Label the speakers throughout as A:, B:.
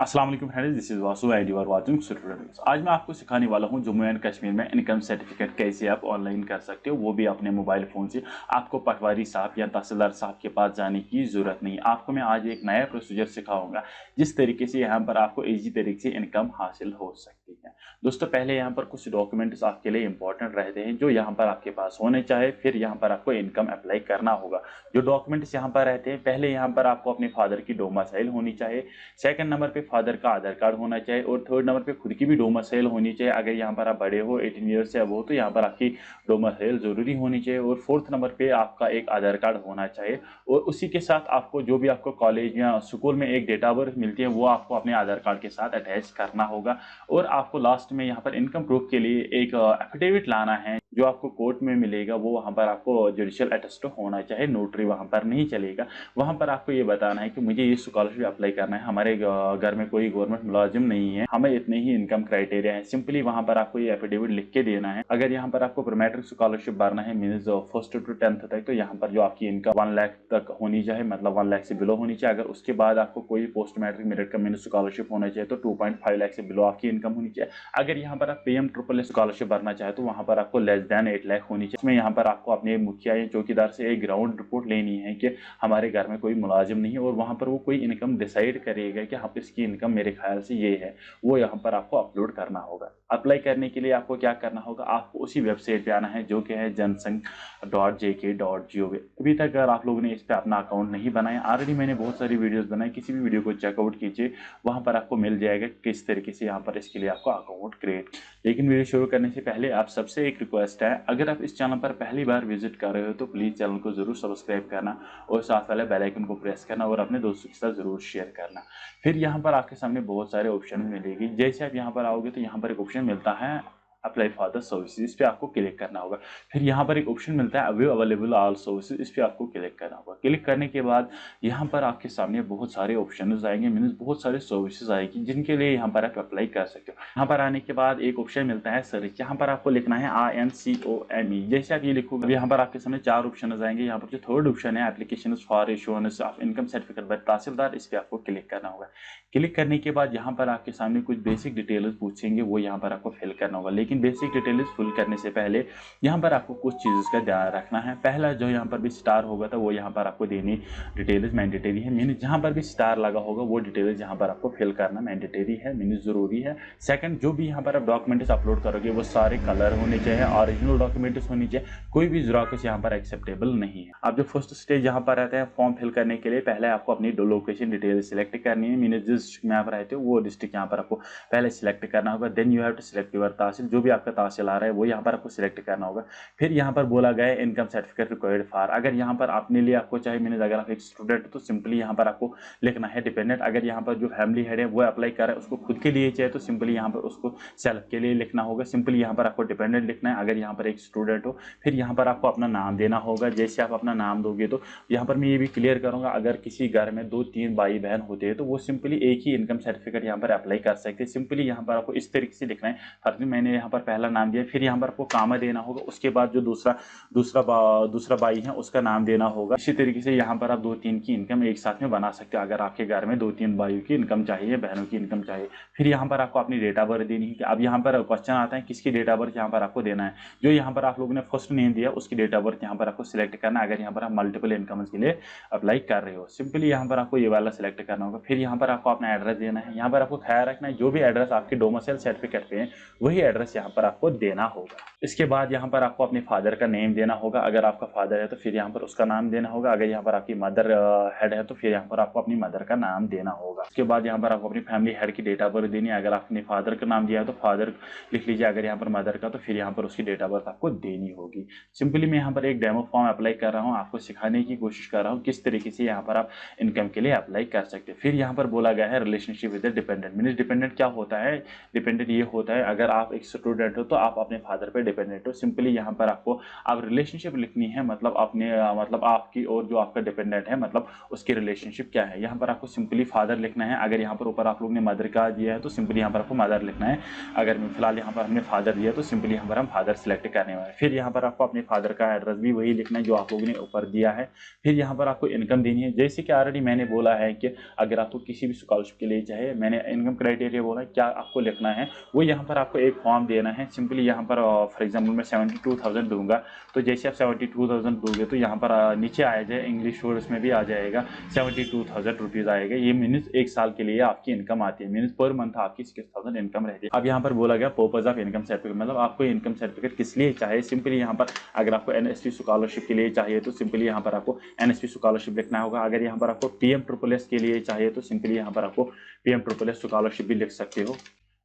A: अस्सलाम वालेकुम friends, this is Vasu and you are watching students. आज मैं आपको सिखाने वाला हूं जम्मू एंड कश्मीर में इनकम सर्टिफिकेट कैसे आप ऑनलाइन कर सकते हो, वो भी अपने मोबाइल फ़ोन से। आपको पटवारी साहब या तहसीलदार साहब के पास जाने की ज़रूरत नहीं। आपको मैं आज एक नया प्रोसीजर सिखाऊंगा जिस तरीके से यहाँ पर आपको ईजी तरीके से इनकम हासिल हो सकती है। दोस्तों, पहले यहाँ पर कुछ डॉक्यूमेंट्स आपके लिए इंपॉर्टेंट रहते हैं जो यहाँ पर आपके पास होने चाहिए, फिर यहाँ पर आपको इनकम अप्लाई करना होगा। जो डॉक्यूमेंट्स यहाँ पर रहते हैं, पहले यहाँ पर आपको अपने फादर की डोमिसाइल होनी चाहिए, सेकंड नंबर पे फादर का आधार कार्ड होना चाहिए और थर्ड नंबर पे खुद की भी डोमिसाइल होनी चाहिए। अगर यहाँ पर आप बड़े हो 18 ईयर्स से अब हो तो यहाँ पर आपकी डोमिसाइल जरूरी होनी चाहिए। और फोर्थ नंबर पे आपका एक आधार कार्ड होना चाहिए और उसी के साथ आपको जो भी आपको कॉलेज या स्कूल में एक डेट ऑफ बर्थ मिलती है वो आपको अपने आधार कार्ड के साथ अटैच करना होगा। और आपको लास्ट में यहाँ पर इनकम प्रूफ के लिए एक एफिडेविट लाना है जो आपको कोर्ट में मिलेगा। वो वहाँ पर आपको जुडिशियल अटेस्ट होना चाहिए, नोटरी वहाँ पर नहीं चलेगा। वहाँ पर आपको ये बताना है कि मुझे ये स्कॉलरशिप अप्लाई करना है, हमारे घर में कोई गवर्नमेंट मुलाजिम नहीं है, हमें इतने ही इनकम क्राइटेरिया है। सिंपली वहाँ पर आपको ये एफिडेविट लिख के देना है। अगर यहाँ पर आपको प्रीमेट्रिक स्कॉलरशिप भरना है मीन्स फर्स्ट टू 10th तक, तो यहाँ पर जो आपकी इनकम 1 लाख तक होनी चाहिए, मतलब 1 लाख से बिलो होनी चाहिए। अगर उसके बाद आपको कोई post matric merit cum scholarship होना चाहिए तो 2.5 लाख से बिलो आपकी इनकम होनी चाहिए। अगर यहाँ पर आप पीएम ट्रिपल स्कॉलरशिप भरना चाहे तो वहाँ पर आपको लेस देन 8 लाख होनी चाहिए। इसमें यहाँ पर आपको अपने मुखिया या चौकीदार से एक ग्राउंड रिपोर्ट लेनी है कि हमारे घर में कोई मुलाजिम नहीं है और वहाँ पर वो कोई इनकम डिसाइड करेगा कि हाँ इसकी इनकम मेरे ख्याल से ये है, वो यहाँ पर आपको अपलोड करना होगा। अप्लाई करने के लिए आपको क्या करना होगा, आपको उसी वेबसाइट पे आना है जो कि है जनसंघ.jk.gov। अभी तक अगर आप लोगों ने इस पर अपना अकाउंट नहीं बनाया, ऑलरेडी मैंने बहुत सारी वीडियोस बनाई, किसी भी वीडियो को चेकआउट कीजिए, वहाँ पर आपको मिल जाएगा किस तरीके से यहाँ पर इसके लिए आपको अकाउंट क्रिएट। लेकिन वीडियो शुरू करने से पहले आप सबसे एक रिक्वेस्ट है, अगर आप इस चैनल पर पहली बार विजिट कर रहे हो तो प्लीज़ चैनल को जरूर सब्सक्राइब करना और साथ वाले बेल आइकन को प्रेस करना और अपने दोस्तों के साथ जरूर शेयर करना। फिर यहाँ पर आपके सामने बहुत सारे ऑप्शन मिलेगी। जैसे आप यहाँ पर आओगे तो यहाँ पर एक ऑप्शन मिलता है अप्लाई फॉर द सर्विसेज, इस पर आपको क्लिक करना होगा। फिर यहाँ पर एक ऑप्शन मिलता है अवेलेबल ऑल सर्विसेज, इस पर आपको क्लिक करना होगा। क्लिक करने के बाद यहाँ पर आपके सामने बहुत सारे ऑप्शन आएंगे, मीन्स बहुत सारे सर्विसेज आएगी जिनके लिए यहाँ पर आप अप्लाई कर सकते हो। यहाँ पर आने के बाद एक ऑप्शन मिलता है सर्च, यहाँ पर आपको लिखना है INCOME। जैसे आप ये लिखोगे यहाँ पर आपके सामने 4 ऑप्शन आएंगे। यहाँ पर जो थर्ड ऑप्शन है application for issuance of income certificate by tehsildar, इस पर आपको क्लिक करना होगा। क्लिक करने के बाद यहाँ पर आपके सामने कुछ बेसिक डिटेल्स पूछेंगे, वो यहाँ पर आपको फिल करना होगा। लेकिन बेसिक डिटेल्स फिल करने से पहले यहाँ पर आपको कुछ चीज़ों का ध्यान रखना है। पहला जो यहाँ पर भी स्टार होगा तो वो यहाँ पर आपको देनी डिटेल्स मैंडेटरी है, मीन जहाँ पर भी स्टार लगा होगा वो डिटेल्स यहाँ पर आपको फिल करना मैंडेटरी है, मीन ज़रूरी है। सेकंड, जो भी यहाँ पर आप डॉक्यूमेंट्स अपलोड करोगे वो सारे कलर होने चाहिए, ओरिजिनल डॉक्यूमेंट्स होनी चाहिए, कोई भी ज़ेरॉक्स यहाँ पर एक्सेप्टेबल नहीं है। अब जो फर्स्ट स्टेज यहाँ पर रहता है फॉर्म फिल करने के लिए, पहले आपको अपनी लोकेशन डिटेल सिलेक्ट करनी है, मीन जिस डिस्ट्रिक्ट में आप रहते हो वो डिस्ट्रिक्ट यहाँ पर आपको पहले सिलेक्ट करना होगा। Then you have to select your tehsil, जो भी आपका तहसील आ रहा है वो यहाँ पर आपको सिलेक्ट करना होगा। फिर यहाँ पर बोला गया है इनकम सर्टिफिकेट रिक्वायर्ड फॉर, अगर यहाँ पर अपने लिए आपको चाहिए, मीन अगर आप एक स्टूडेंट तो सिंपली यहाँ पर आपको लिखना है डिपेंडेंट। अगर यहाँ पर जो फैमिली हेड है वो अप्लाई कर रहा है उसको खुद के लिए चाहिए तो सिंपली यहाँ पर उसको सेल्फ के लिए लिखना होगा, सिंपली यहाँ पर आपको डिपेंडेंट लिखना है। अगर यहाँ पर एक स्टूडेंट हो फिर यहाँ पर आपको अपना नाम देना होगा। जैसे आप अपना नाम दोगे तो यहाँ पर मैं ये भी क्लियर करूँगा, अगर किसी घर में 2-3 भाई बहन होते हैं तो वो सिंपली एक ही इनकम सर्टिफिकेट यहाँ पर अप्लाई कर सकते हैं। सिंपली यहाँ पर आपको इस तरीके से लिखना है। फर्ज मैंने यहाँ पर पहला नाम दिया, फिर यहाँ पर आपको कामा देना होगा, उसके बाद जो दूसरा भाई है उसका नाम देना होगा। इसी तरीके से यहाँ पर आप 2-3 की इनकम एक साथ में बना सकते हो अगर आपके घर में 2-3 भाइयों की इनकम चाहिए, बहनों की इनकम चाहिए। फिर यहाँ पर आपको अपनी डेट ऑफ बर्थ देनी है। अब यहाँ पर क्वेश्चन आता है किसकी डेट ऑफ बर्थ यहाँ पर आपको देना है। जो यहाँ पर आप लोगों ने फर्स्ट नेम दिया उसकी डेट ऑफ बर्थ यहाँ पर आपको सिलेक्ट करना है। अगर यहाँ पर आप मल्टीपल इनकम के लिए अप्लाई कर रहे हो सिंपली यहाँ पर आपको ये वाला सिलेक्ट करना होगा। फिर यहाँ पर आपको अपना एड्रेस देना है। यहाँ पर आपको ख्याल रखना है जो भी एड्रेस आपके डोमिसाइल सर्टिफिकेट पे है वही एड्रेस यहाँ पर आपको देना होगा। इसके बाद यहाँ पर आपको अपने फादर का नेम देना होगा। अगर आपका फादर है तो फिर यहाँ पर उसका नाम देना होगा। अगर यहाँ पर आपकी मदर हेड है तो फिर यहाँ पर आपको अपनी मदर का नाम देना होगा। उसके बाद यहाँ पर आपको अपनी फैमिली हेड की डेट ऑफ बर्थ देनी है। अगर आपने फादर का नाम दिया है तो फादर लिख लीजिए, अगर यहाँ पर मदर का तो फिर यहाँ पर उसकी डेट ऑफ बर्थ आपको देनी होगी। सिंपली मैं यहाँ पर एक डेमो फॉर्म अप्लाई कर रहा हूँ, आपको सिखाने की कोशिश कर रहा हूँ किस तरीके से यहाँ पर आप इनकम के लिए अप्लाई कर सकते हैं। फिर यहाँ पर बोला गया है relationship with dependent, means dependent क्या होता है। डिपेंडेंट ये होता है अगर आप एक स्टूडेंट हो तो आप अपने फादर पे डिपेंडेंट हो। सिंपली यहाँ पर आपको अब रिलेशनशिप लिखनी है, मतलब अपने मतलब आपकी और जो आपका डिपेंडेंट है मतलब उसकी रिलेशनशिप क्या है। यहाँ पर आपको सिंपली फादर लिखना है। अगर यहाँ पर ऊपर आप लोग ने मदर का दिया है तो सिंपली यहाँ पर आपको मदर लिखना है। अगर फिलहाल यहाँ पर हमने फादर दिया तो सिंपली यहाँ पर हम फादर सिलेक्ट करने वाले हैं। फिर यहाँ पर आपको अपने फादर का एड्रेस भी वही लिखना है जो आप लोगों ने ऊपर दिया है। फिर यहाँ पर आपको इनकम देनी है। जैसे कि ऑलरेडी मैंने बोला है कि अगर आपको किसी भी स्कॉलरशिप के लिए चाहे, मैंने इनकम क्राइटेरिया बोला क्या आपको लिखना है, वो यहाँ पर आपको एक फॉर्म देना है। सिंपली यहाँ पर फॉर एग्जाम्पल मैं 72,000 दूंगा, तो जैसे आप 72,000 दोगे तो यहाँ पर नीचे आ जाए इंग्लिश वर्ड उसमें भी आ जाएगा 72,000 रुपीज़ आएगा। ये मीन्स एक साल के लिए आपकी इनकम आती है, मीन्स पर मंथ आपकी 6,000 इनकम रहती है। अब यहाँ पर बोला गया पर्पज ऑफ इनकम सर्टिफिकेट, मतलब आपको इनकम सर्टिफिकेट किस लिए चाहिए। सिंपली यहाँ पर अगर आपको एनएसपी स्कॉलरशिप के लिए चाहिए तो सिंपली यहाँ पर आपको एनएसपी स्कॉलरशिप लिखना होगा। अगर यहाँ पर आपको पीएम ट्रिपल एस के लिए चाहिए तो सिंपली यहाँ पर आपको पीएम ट्रिपल एस स्कॉलरशिप भी लिख सकते हो।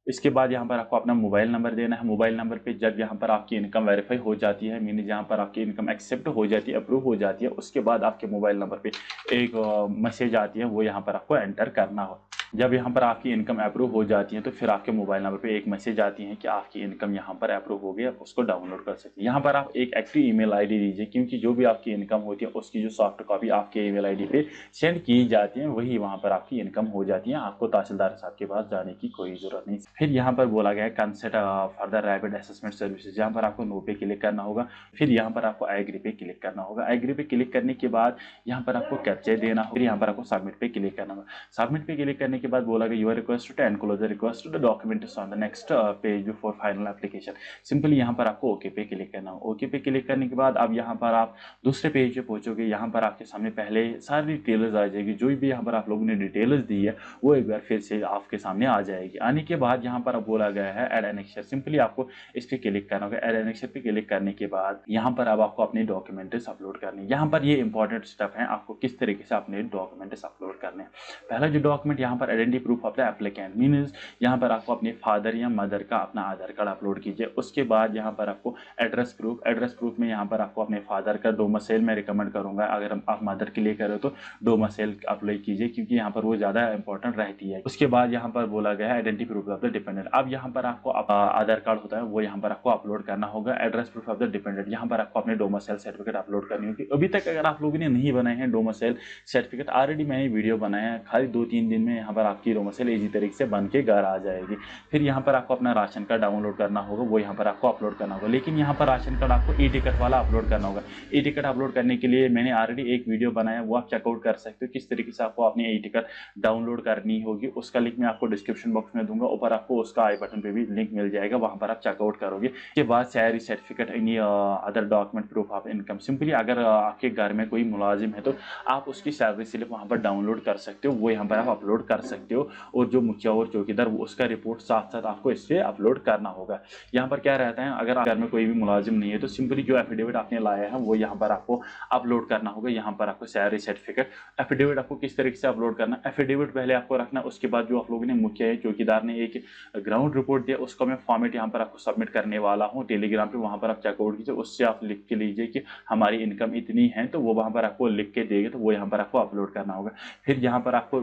A: इसके बाद यहाँ पर आपको अपना मोबाइल नंबर देना है। मोबाइल नंबर पे जब यहाँ पर आपकी इनकम वेरीफाई हो जाती है, मीन यहाँ पर आपकी इनकम एक्सेप्ट हो जाती है, अप्रूव हो जाती है, उसके बाद आपके मोबाइल नंबर पे एक मैसेज आती है, वो यहाँ पर आपको एंटर करना हो। जब यहाँ पर आपकी इनकम अप्रूव हो जाती है तो फिर आपके मोबाइल नंबर पे एक मैसेज आती है कि आपकी इनकम यहाँ पर अप्रूव हो गई, आप उसको डाउनलोड कर सकते हैं। यहाँ पर आप एक एक्टिव ईमेल आईडी दीजिए, क्योंकि जो भी आपकी इनकम होती है उसकी जो सॉफ्ट कॉपी आपके ईमेल आईडी पे सेंड की जाती है, वही वहाँ पर आपकी इनकम हो जाती है। आपको तहसीलदार साहब के पास जाने की कोई जरूरत नहीं। फिर यहाँ पर बोला गया है consent for the rapid assessment services, यहाँ पर आपको नो पे क्लिक करना होगा। फिर यहाँ पर आपको एग्री पे क्लिक करना होगा। एग्री पे क्लिक करने के बाद यहाँ पर आपको कैप्चा देना होगा। फिर यहाँ पर आपको सबमिट पे क्लिक करना होगा। सबमिट पे क्लिक करने के बाद बोला गया request to enclose the request to the document is on the next page before final application। Simply यहाँ पर आपको ओके पे क्लिक करना हो। ओके पे क्लिक करने के बाद अब यहाँ पर आप दूसरे पेज पे पहुंचोगे। यहाँ पर आपके सामने पहले सारी डिटेल्स आ जाएगी, जो भी यहाँ पर आप लोगों ने डिटेल्स दी है वो एक बार फिर से आपके सामने आ जाएगी। आने के बाद यहाँ पर बोला गया है एड एनेक्सर, सिंपली आपको इस पर क्लिक करना होगा। एड एनेक्सर पे क्लिक करने के बाद यहाँ पर अब आपको अपने डॉक्यूमेंट्स अपलोड करने हैं। यहाँ पर ये इंपॉर्टेंट स्टेप है, आपको किस तरीके से अपने डॉक्यूमेंट्स अपलोड करने हैं। पहला जो डॉक्यूमेंट यहाँ पर identity proof of the applicant, means यहाँ पर आपको अपने फादर या मदर का अपना आधार कार्ड अपलोड कीजिए। उसके बाद यहाँ पर आपको एड्रेस प्रूफ में यहाँ पर आपको अपने फादर का डोमिसाइल मैं रिकमेंड करूँगा। अगर आप मदर के लिए करें तो डोमिसाइल अप्लाई कीजिए, क्योंकि यहाँ पर वो ज़्यादा इंपॉर्टेंट रहती है। उसके बाद यहाँ पर बोला गया है identity proof of the dependent. अब यहाँ पर आपको आधार कार्ड होता है वो यहाँ पर आपको अपलोड करना होगा। Address proof of the dependent, यहाँ पर आपको अपने डोमिसाइल सर्टिफिकेट अपलोड करनी होगी। अभी तक अगर आप लोगों ने नहीं बनाए हैं डोमिसाइल सर्टिफिकेट, ऑलरेडी मैंने वीडियो बनाया है, खाली 2-3 दिन में यहाँ पर आपकी डोमिसाइल इजी तरीके से बन के घर आ जाएगी। फिर यहाँ पर आपको अपना राशन कार्ड डाउनलोड करना होगा, वो यहाँ पर आपको अपलोड करना होगा। लेकिन यहाँ पर राशन कार्ड आपको ई टिकट वाला अपलोड करना होगा। ई टिकट अपलोड करने के लिए मैंने ऑलरेडी एक वीडियो बनाया, वो आप चेकआउट कर सकते हो किस तरीके से आपको अपनी ई टिकट डाउनलोड करनी होगी। उसका लिंक मैं आपको डिस्क्रिप्शन बॉक्स में दूंगा, ऊपर आपको उसका आई बटन पे भी लिंक मिल जाएगा, वहाँ पर आप चेकआउट करोगे। उसके बाद salary certificate, any other document proof of income, simply अगर आपके घर में कोई मुलाजिम है तो आप उसकी सैलरी स्लिप वहाँ पर डाउनलोड कर सकते हो, वो यहाँ पर आप अपलोड कर सकते हो। और जो मुखिया और चौकीदार उसका रिपोर्ट साथ साथ आपको इससे अपलोड करना होगा। यहाँ पर क्या रहता है, अगर घर में कोई भी मुलाजिम नहीं है तो सिंपली जो एफिडेविट आपने लाया है वो यहाँ पर आपको अपलोड करना होगा। यहाँ पर आपको सैलरी सर्टिफिकेट, एफिडेविट आपको किस तरीके से अपलोड करना, एफिडेविट पहले आपको रखना। उसके बाद जो आप लोगों ने मुखिया चौकीदार ने एक ग्राउंड रिपोर्ट दिया, उसका मैं फॉर्मेट यहाँ पर आपको सबमिट करने वाला हूँ टेलीग्राम पे, वहाँ पर आप चेकआउट कीजिए। उससे आप लिख के लीजिए कि हमारी इनकम इतनी है, तो वो वहाँ पर आपको लिख के देगा, तो वो यहाँ पर आपको अपलोड करना होगा। फिर यहाँ पर आपको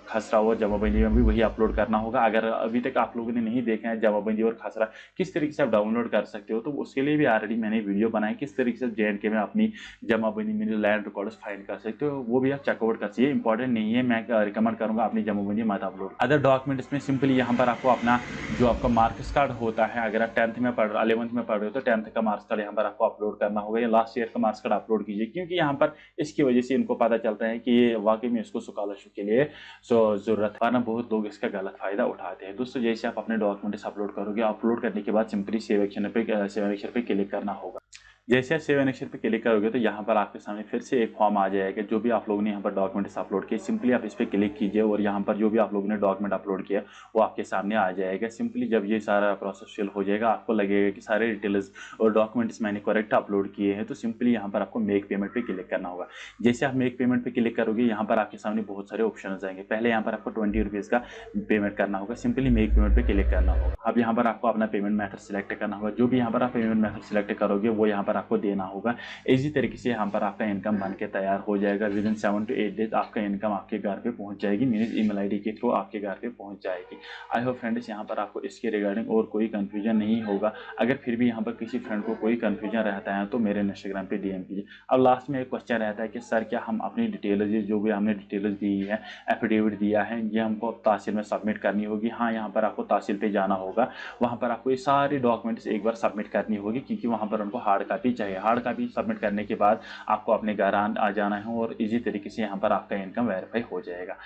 A: खसरा और जमाबंदी में भी वही अपलोड करना होगा। अगर अभी तक आप लोगों ने नहीं देखा है जमाबंदी और खसरा किस तरीके से आप डाउनलोड कर सकते हो, तो उसके लिए भी ऑलरेडी मैंने वीडियो बनाया किस तरीके से JNK में अपनी जमाबंदी में लैंड रिकॉर्ड्स फाइंड कर सकते हो, वो भी आप चेकआउट कर सकते। इंपॉर्टेंट नहीं है, मैं रिकमेंड करूंगा अपनी जमाबंदी मत अपलोड। अदर डॉक्यूमेंट्स में सिंपली यहाँ पर आपको अपना जो आपका मार्क्स कार्ड होता है, अगर आप 10th में पढ़ रहे हो 11th में पढ़ रहे हो तो 10th का मार्क्स कार्ड यहाँ पर आपको अपलोड करना होगा, या लास्ट ईयर का मार्क्स कार्ड अपलोड कीजिए, क्योंकि यहाँ पर इसकी वजह से इनको पता चलता है कि ये वाकई में इसको स्कॉलरशिप के लिए जरूरत है, वरना बहुत लोग इसका गलत फायदा उठाते हैं। दोस्तों जैसे आप अपने डॉक्यूमेंट्स अपलोड करोगे, अपलोड करने के बाद सिंपली सेव एक्शन पे क्लिक करना होगा। जैसे आप सेव एक्शन पे क्लिक करोगे तो यहाँ पर आपके सामने फिर से एक फॉर्म आ जाएगा, जो भी आप लोगों ने यहाँ पर डॉक्यूमेंट्स अपलोड किए, सिंपली आप इस पर क्लिक कीजिए और यहाँ पर जो भी आप लोगों ने डॉक्यूमेंट अपलोड किया वो आपके सामने आ जाएगा। सिंपली जब ये सारा प्रोसेस फिल हो जाएगा, आपको लगेगा कि सारे डिटेल्स और डॉक्यूमेंट्स मैंने करेक्ट अपलोड किए हैं, तो सिंपली यहाँ पर आपको मेक पेमेंट पे क्लिक करना होगा। जैसे आप मेक पेमेंट पे क्लिक करोगे, यहाँ पर आपके सामने बहुत सारे ऑप्शन आएंगे। पहले यहाँ पर आपको 20 रुपीज़ का पेमेंट करना होगा, सिंपली मेक पेमेंट पे क्लिक करना होगा। अब यहाँ पर आपको अपना पेमेंट मेथड सिलेक्ट करना होगा। जो भी यहाँ पर आप पेमेंट मेथड सिलेक्ट करोगे वो यहाँ पर पर आपको देना होगा। इसी तरीके से यहाँ पर आपका इनकम बन के तैयार हो जाएगा। विद इन 7 to 8 डेज आपका इनकम आपके घर पे पहुँच जाएगी, मीन्स ईमेल आईडी के थ्रू आपके घर पे पहुँच जाएगी। आई होप फ्रेंड्स यहाँ पर आपको इसके रिगार्डिंग और कोई कन्फ्यूजन नहीं होगा। अगर फिर भी यहाँ पर किसी फ्रेंड को कोई कन्फ्यूजन रहता है तो मेरे इंस्टाग्राम पे DM कीजिए। अब लास्ट में एक क्वेश्चन रहता है कि सर क्या हम अपनी डिटेल्स, जो भी हमने डिटेल्स दी है, एफिडेविट दिया है, ये हमको तहसील में सबमिट करनी होगी? हाँ, यहाँ पर आपको तहसील पे जाना होगा, वहाँ पर आपको ये सारे डॉक्यूमेंट्स एक बार सबमिट करनी होगी, क्योंकि वहाँ पर उनको हार्ड कॉपी चाहिए। हार्ड कॉपी सबमिट करने के बाद आपको अपने घर आ जाना है और इजी तरीके से यहाँ पर आपका इनकम वेरीफाई हो जाएगा।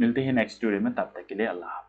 A: मिलते हैं नेक्स्ट वीडियो में, तब तक के लिए अल्लाह हाफ़िज़।